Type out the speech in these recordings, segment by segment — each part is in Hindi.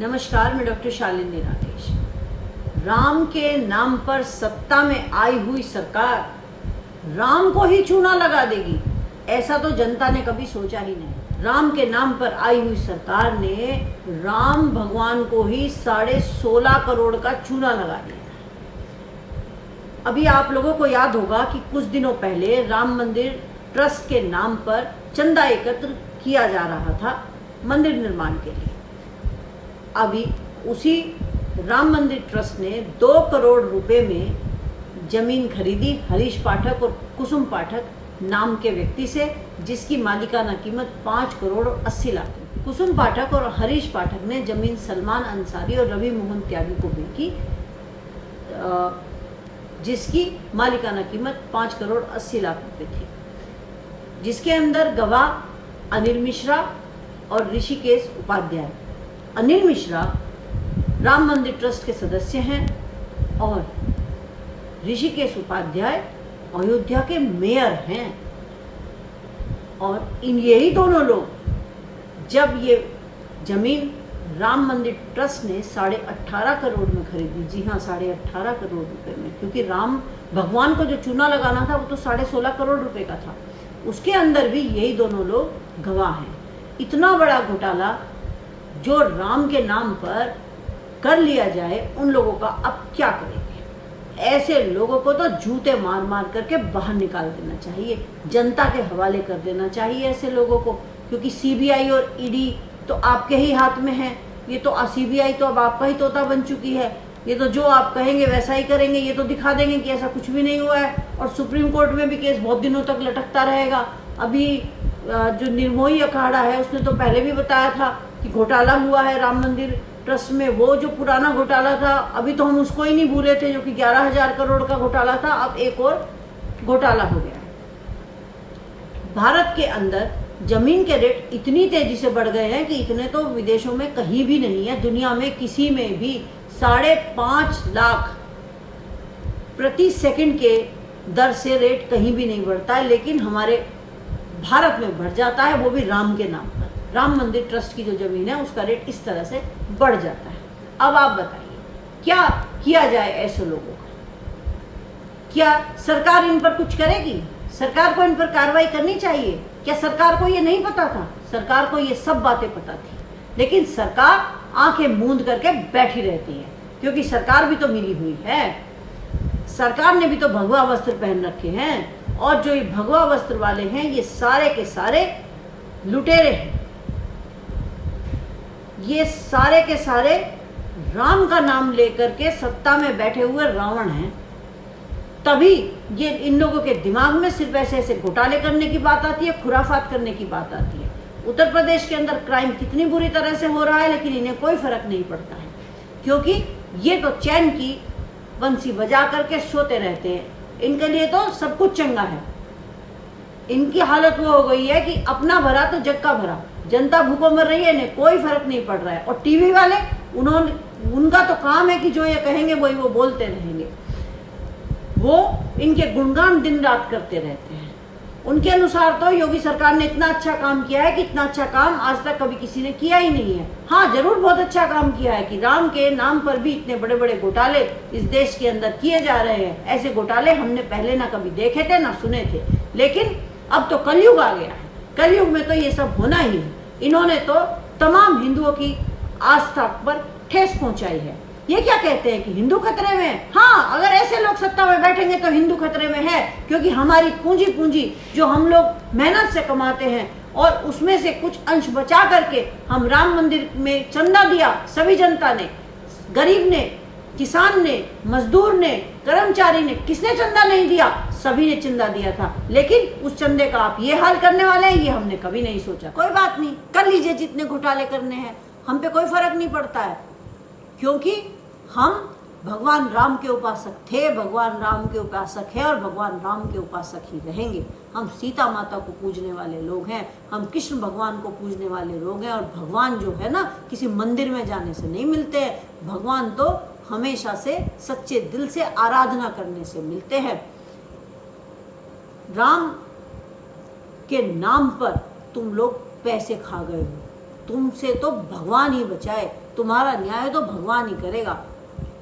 नमस्कार, मैं डॉक्टर शालिनी राकेश। राम के नाम पर सत्ता में आई हुई सरकार राम को ही चूना लगा देगी, ऐसा तो जनता ने कभी सोचा ही नहीं। राम के नाम पर आई हुई सरकार ने राम भगवान को ही 16.5 करोड़ का चूना लगा दिया। अभी आप लोगों को याद होगा कि कुछ दिनों पहले राम मंदिर ट्रस्ट के नाम पर चंदा एकत्र किया जा रहा था मंदिर निर्माण के लिए। अभी उसी राम मंदिर ट्रस्ट ने 2 करोड़ रुपए में जमीन खरीदी हरीश पाठक और कुसुम पाठक नाम के व्यक्ति से, जिसकी मालिकाना कीमत 5 करोड़ और 80 लाख। कुसुम पाठक और हरीश पाठक ने जमीन सलमान अंसारी और रवि मोहन त्यागी को बेची, जिसकी मालिकाना कीमत 5 करोड़ 80 लाख रुपए थी, जिसके अंदर गवाह अनिल मिश्रा और ऋषिकेश उपाध्याय। अनिल मिश्रा राम मंदिर ट्रस्ट के सदस्य हैं और ऋषिकेश उपाध्याय अयोध्या के मेयर हैं। और यही दोनों लोग जब ये जमीन राम मंदिर ट्रस्ट ने 18.5 करोड़ में खरीदी, जी हाँ 18.5 करोड़ रुपए में, क्योंकि राम भगवान को जो चूना लगाना था वो तो 16.5 करोड़ रुपए का था, उसके अंदर भी यही दोनों लोग गवाह हैं। इतना बड़ा घोटाला जो राम के नाम पर कर लिया जाए, उन लोगों का अब क्या करेंगे? ऐसे लोगों को तो जूते मार मार करके बाहर निकाल देना चाहिए, जनता के हवाले कर देना चाहिए ऐसे लोगों को, क्योंकि सीबीआई और ईडी तो आपके ही हाथ में है। ये तो सीबीआई तो अब आपका ही तोता बन चुकी है। ये तो जो आप कहेंगे वैसा ही करेंगे, ये तो दिखा देंगे कि ऐसा कुछ भी नहीं हुआ है, और सुप्रीम कोर्ट में भी केस बहुत दिनों तक लटकता रहेगा। अभी जो निर्मोही अखाड़ा है उसने तो पहले भी बताया था कि घोटाला हुआ है राम मंदिर ट्रस्ट में। वो जो पुराना घोटाला था अभी तो हम उसको ही नहीं भूले थे, जो कि 11,000 करोड़ का घोटाला था। अब एक और घोटाला हो गया। भारत के अंदर जमीन के रेट इतनी तेजी से बढ़ गए हैं कि इतने तो विदेशों में कहीं भी नहीं है, दुनिया में किसी में भी 5.5 लाख प्रति सेकंड के दर से रेट कहीं भी नहीं बढ़ता है, लेकिन हमारे भारत में बढ़ जाता है, वो भी राम के नाम पर। राम मंदिर ट्रस्ट की जो जमीन है उसका रेट इस तरह से बढ़ जाता है। अब आप बताइए क्या किया जाए ऐसे लोगों का? क्या सरकार इन पर कुछ करेगी? सरकार को इन पर कार्रवाई करनी चाहिए। क्या सरकार को ये नहीं पता था? सरकार को ये सब बातें पता थी, लेकिन सरकार आंखें मूंद करके बैठी रहती है, क्योंकि सरकार भी तो मिली हुई है। सरकार ने भी तो भगवा वस्त्र पहन रखे हैं, और जो ये भगवा वस्त्र वाले हैं ये सारे के सारे लुटेरे हैं। ये सारे के सारे राम का नाम लेकर के सत्ता में बैठे हुए रावण हैं। तभी ये इन लोगों के दिमाग में सिर्फ ऐसे ऐसे घोटाले करने की बात आती है, खुराफात करने की बात आती है। उत्तर प्रदेश के अंदर क्राइम कितनी बुरी तरह से हो रहा है, लेकिन इन्हें कोई फर्क नहीं पड़ता है, क्योंकि ये तो चैन की बंसी बजा करके सोते रहते हैं। इनके लिए तो सब कुछ चंगा है। इनकी हालत वो हो गई है कि अपना भरा तो जग का भरा, जनता भूखों मर रही है, इन्हें कोई फर्क नहीं पड़ रहा है। और टीवी वाले उनका तो काम है कि जो ये कहेंगे वही वो बोलते रहेंगे। वो इनके गुणगान दिन रात करते रहते हैं। उनके अनुसार तो योगी सरकार ने इतना अच्छा काम किया है कि इतना अच्छा काम आज तक कभी किसी ने किया ही नहीं है। हाँ, जरूर बहुत अच्छा काम किया है कि राम के नाम पर भी इतने बड़े बड़े घोटाले इस देश के अंदर किए जा रहे हैं। ऐसे घोटाले हमने पहले ना कभी देखे थे ना सुने थे, लेकिन अब तो कलयुग आ गया है। कलयुग में तो ये सब होना ही है। इन्होंने तो तमाम हिंदुओं की आस्था पर ठेस पहुंचाई है। ये क्या कहते हैं कि हिंदू खतरे में है? हाँ, अगर ऐसे लोग सत्ता में बैठेंगे तो हिंदू खतरे में है, क्योंकि हमारी पूंजी जो हम लोग मेहनत से कमाते हैं और उसमें से कुछ अंश बचा करके हम राम मंदिर में चंदा दिया, सभी जनता ने, गरीब ने, किसान ने, मजदूर ने, कर्मचारी ने, किसने चंदा नहीं दिया? सभी ने चंदा दिया था। लेकिन उस चंदे का आप ये हाल करने वाले हैं, ये हमने कभी नहीं सोचा। कोई बात नहीं, कर लीजिए जितने घोटाले करने हैं, हम पे कोई फर्क नहीं पड़ता है, क्योंकि हम भगवान राम के उपासक थे, भगवान राम के उपासक हैं और भगवान राम के उपासक ही रहेंगे। हम सीता माता को पूजने वाले लोग हैं, हम कृष्ण भगवान को पूजने वाले लोग हैं। और भगवान जो है ना, किसी मंदिर में जाने से नहीं मिलते हैं। भगवान तो हमेशा से सच्चे दिल से आराधना करने से मिलते हैं। राम के नाम पर तुम लोग पैसे खा गए हो, तुमसे तो भगवान ही बचाए। तुम्हारा न्याय तो भगवान ही करेगा।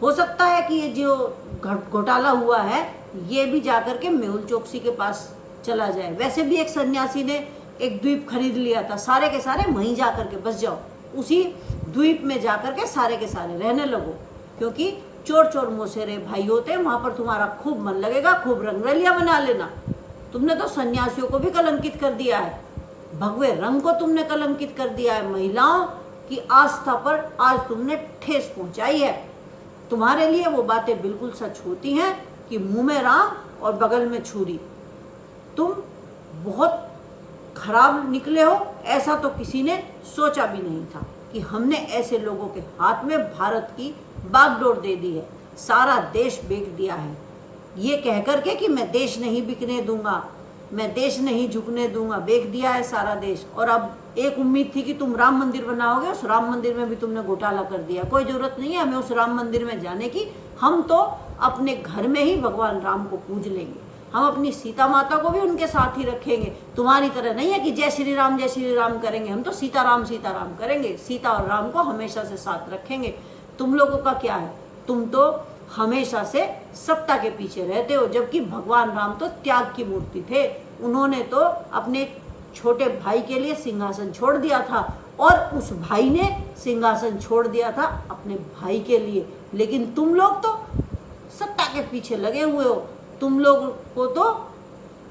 हो सकता है कि ये जो घोटाला हुआ है ये भी जाकर के मेहुल चोकसी के पास चला जाए। वैसे भी एक सन्यासी ने एक द्वीप खरीद लिया था, सारे के सारे वहीं जाकर के बस जाओ, उसी द्वीप में जाकर के सारे रहने लगो, क्योंकि चोर चोर मोसेरे भाई होते हैं, वहां पर तुम्हारा खूब मन लगेगा, खूब रंगरलिया बना लेना। तुमने तो सन्यासियों को भी कलंकित कर दिया है, भगवे रंग को तुमने कलंकित कर दिया है, महिलाओं की आस्था पर आज तुमने ठेस पहुंचाई है। तुम्हारे लिए वो बातें बिल्कुल सच होती हैं कि मुंह में राम और बगल में छुरी। तुम बहुत खराब निकले हो, ऐसा तो किसी ने सोचा भी नहीं था कि हमने ऐसे लोगों के हाथ में भारत की बागडोर दे दी है, सारा देश बेच दिया है, ये कहकर के कि मैं देश नहीं बिकने दूंगा, मैं देश नहीं झुकने दूंगा, बेच दिया है सारा देश। और अब एक उम्मीद थी कि तुम राम मंदिर बनाओगे, उस राम मंदिर में भी तुमने घोटाला कर दिया। कोई जरूरत नहीं है हमें उस राम मंदिर में जाने की, हम तो अपने घर में ही भगवान राम को पूज लेंगे, हम अपनी सीता माता को भी उनके साथ ही रखेंगे। तुम्हारी तरह नहीं है कि जय श्री राम करेंगे, हम तो सीताराम करेंगे, सीता और राम को हमेशा से साथ रखेंगे। तुम लोगों का क्या है, तुम तो हमेशा से सत्ता के पीछे रहते हो, जबकि भगवान राम तो त्याग की मूर्ति थे। उन्होंने तो अपने छोटे भाई के लिए सिंहासन छोड़ दिया था और उस भाई ने सिंहासन छोड़ दिया था अपने भाई के लिए। लेकिन तुम लोग तो सत्ता के पीछे लगे हुए हो, तुम लोग को तो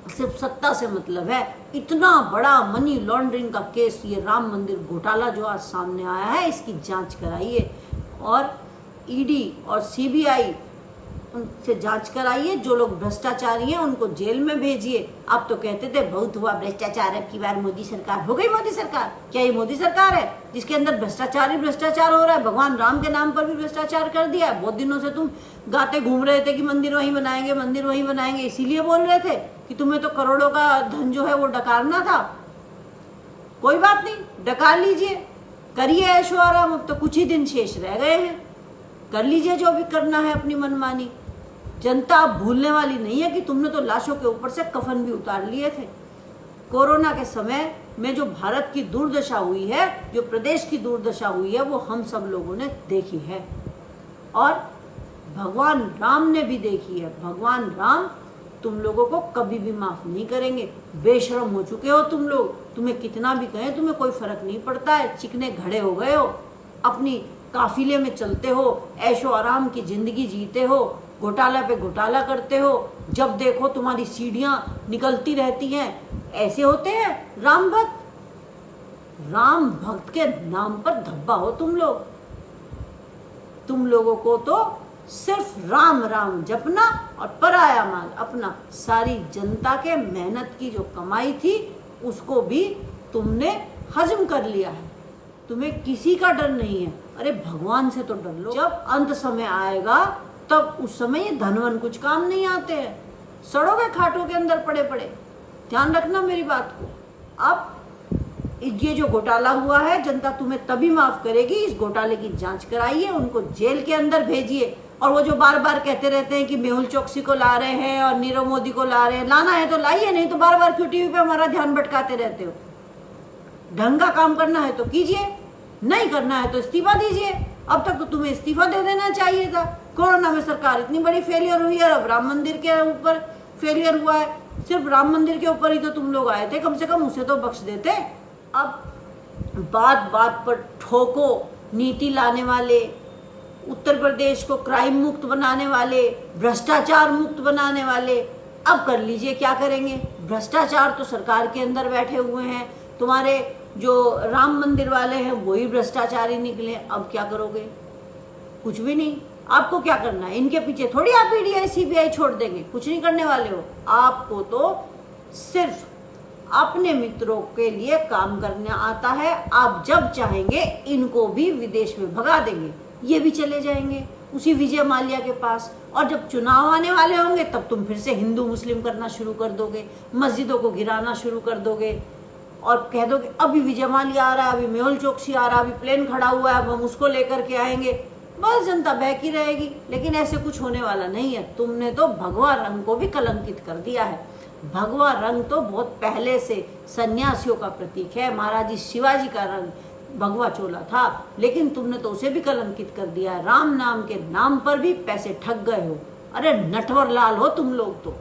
सिर्फ सत्ता से मतलब है। इतना बड़ा मनी लॉन्ड्रिंग का केस, ये राम मंदिर घोटाला जो आज सामने आया है, इसकी जांच कराइए और ईडी और सीबीआई उनसे जांच कराइए। जो लोग भ्रष्टाचारी हैं उनको जेल में भेजिए। आप तो कहते थे बहुत हुआ भ्रष्टाचार, अब की बार मोदी सरकार हो गई। मोदी सरकार क्या ये मोदी सरकार है जिसके अंदर भ्रष्टाचार हो रहा है? भगवान राम के नाम पर भी भ्रष्टाचार कर दिया है। बहुत दिनों से तुम गाते घूम रहे थे कि मंदिर वहीं बनाएंगे, इसीलिए बोल रहे थे कि तुम्हें तो करोड़ों का धन जो है वो डकारना था। कोई बात नहीं, डकार लीजिए, करिए ऐशो आराम। अब तो कुछ ही दिन शेष रह गए हैं, कर लीजिए जो भी करना है अपनी मनमानी। जनता अब भूलने वाली नहीं है कि तुमने तो लाशों के ऊपर से कफन भी उतार लिए थे। कोरोना के समय में जो भारत की दुर्दशा हुई है, जो प्रदेश की दुर्दशा हुई है, वो हम सब लोगों ने देखी है और भगवान राम ने भी देखी है। भगवान राम तुम लोगों को कभी भी माफ नहीं करेंगे। बेशरम हो चुके हो तुम लोग, तुम्हें कितना भी कहें तुम्हें कोई फर्क नहीं पड़ता है। चिकने घड़े हो गए हो, अपनी काफिले में चलते हो, ऐशो आराम की जिंदगी जीते हो, घोटाला पे घोटाला करते हो। जब देखो तुम्हारी सीढ़ियां निकलती रहती हैं। ऐसे होते हैं राम भक्त। राम भक्त के नाम पर धब्बा हो तुम लोग। तुम लोगों को तो सिर्फ राम राम जपना और पराया माल अपना। सारी जनता के मेहनत की जो कमाई थी उसको भी तुमने हजम कर लिया है। तुम्हें किसी का डर नहीं है। अरे भगवान से तो डर लो। जब अंत समय आएगा तब उस समय ये धनवन कुछ काम नहीं आते हैं, सड़ोगे खाटों के अंदर पड़े पड़े। ध्यान रखना मेरी बात को। अब ये जो घोटाला हुआ है जनता तुम्हें तभी माफ करेगी। इस घोटाले की जांच कराइए, उनको जेल के अंदर भेजिए। और वो जो बार बार कहते रहते हैं कि मेहुल चोकसी को ला रहे हैं और नीरव मोदी को ला रहे हैं, लाना है तो लाइए, नहीं तो बार बार क्यों टीवी पे हमारा ध्यान भटकाते रहते हो? ढंग का काम करना है तो कीजिए, नहीं करना है तो इस्तीफा दीजिए। अब तक तो तुम्हें इस्तीफा दे देना चाहिए था। कोरोना में सरकार इतनी बड़ी फेलियर हुई है, अब राम मंदिर के ऊपर फेलियर हुआ है। सिर्फ राम मंदिर के ऊपर ही तो तुम लोग आए थे, कम से कम उसे तो बख्श देते। अब बात बात पर ठोको नीति लाने वाले, उत्तर प्रदेश को क्राइम मुक्त बनाने वाले, भ्रष्टाचार मुक्त बनाने वाले, अब कर लीजिए क्या करेंगे। भ्रष्टाचार तो सरकार के अंदर बैठे हुए हैं। तुम्हारे जो राम मंदिर वाले हैं वही भ्रष्टाचारी निकले। अब क्या करोगे? कुछ भी नहीं। आपको क्या करना है? इनके पीछे थोड़ी आप ईडी सीबीआई छोड़ देंगे, कुछ नहीं करने वाले हो। आपको तो सिर्फ अपने मित्रों के लिए काम करना आता है। आप जब चाहेंगे इनको भी विदेश में भगा देंगे, ये भी चले जाएंगे उसी विजय माल्या के पास। और जब चुनाव आने वाले होंगे तब तुम फिर से हिंदू मुस्लिम करना शुरू कर दोगे, मस्जिदों को गिराना शुरू कर दोगे और कह दोगे अभी विजय माल्या आ रहा है, अभी मेहुल चोकसी आ रहा है, अभी प्लेन खड़ा हुआ है, अब हम उसको लेकर के आएंगे। बस जनता बहकी रहेगी। लेकिन ऐसे कुछ होने वाला नहीं है। तुमने तो भगवा रंग को भी कलंकित कर दिया है। भगवा रंग तो बहुत पहले से सन्यासियों का प्रतीक है। महाराज शिवाजी का रंग भगवा चोला था, लेकिन तुमने तो उसे भी कलंकित कर दिया है। राम नाम के नाम पर भी पैसे ठग गए हो। अरे नटवर लाल हो तुम लोग तो।